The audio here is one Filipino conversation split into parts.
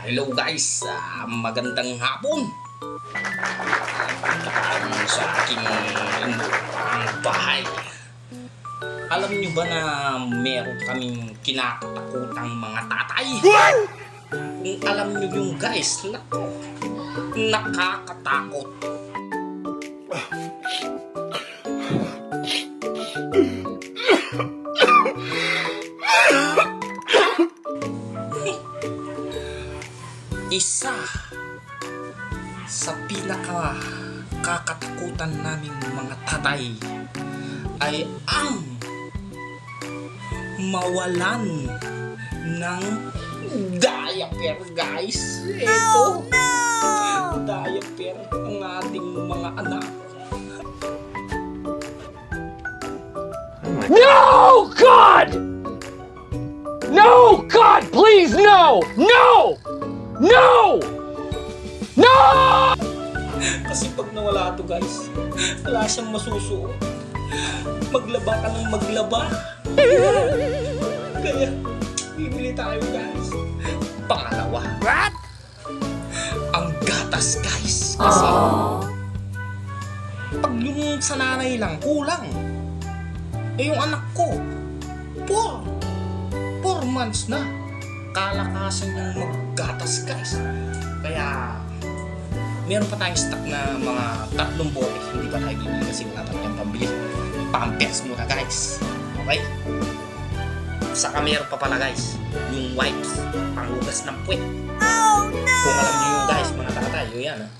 Hello guys, magandang hapon. Sa aking bahay. Alam niyo ba na meron kaming kinakatakutang mga tatay? Kung alam niyo yung guys, nako, nakakatakot. Isa sa pinakakatakutan naming mga tatay ay ang mawalan ng diaper, guys. Ito, diaper ang ating mga anak. No, God! No, God, please, no! No! No! No! Kasi pag nawala ito, guys, wala siyang masusuot. Maglaba ka ng maglaba. Kaya, bibili tayo, guys. Pangalawa. What? Ang gatas, guys. Kasi, pag yung sa nanay lang, kulang. Eh, yung anak ko, 4 months na. Kalakasan yung maggatas, guys. Kaya, meron pa tayong stock na mga 3 bote. Hindi pa tayo bibili kasi wala pa tayong pambili. Pampers muna, guys. Okay? Saka meron pa pala, guys, yung wipes, panghugas ng puwet. Oh, no! Kung alam nyo yung guys, mga tatay, yun yan,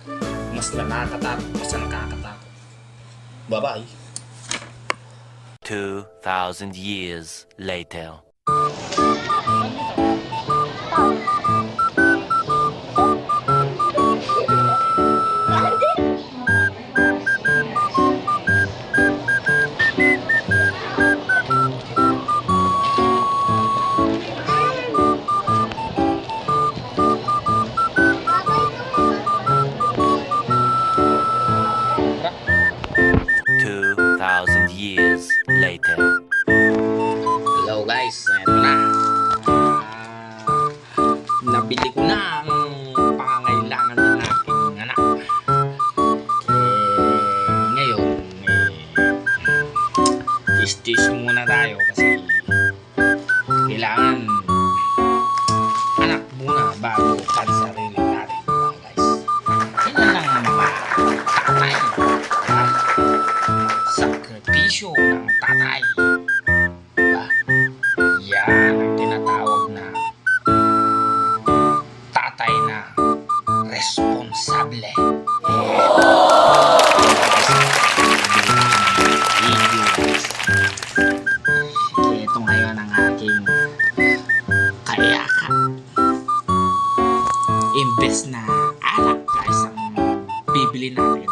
mas nakakatakot, mas nakakatakot. Bye-bye. 2,000 years later. Years later. Hello guys, eto na. Nabili ko na ang pangangailangan ng aking anak. Ngayon, tis-tis muna tayo kasi kailangan anak muna bago pansarili natin, guys. Yan lang ang mga tatay. Sakripisyo ng tatay. Diba? Yan ang tinatawag na tatay na responsable. Ito ngayon ang aking kayakan. Imbes na alak, guys, ang bibili natin,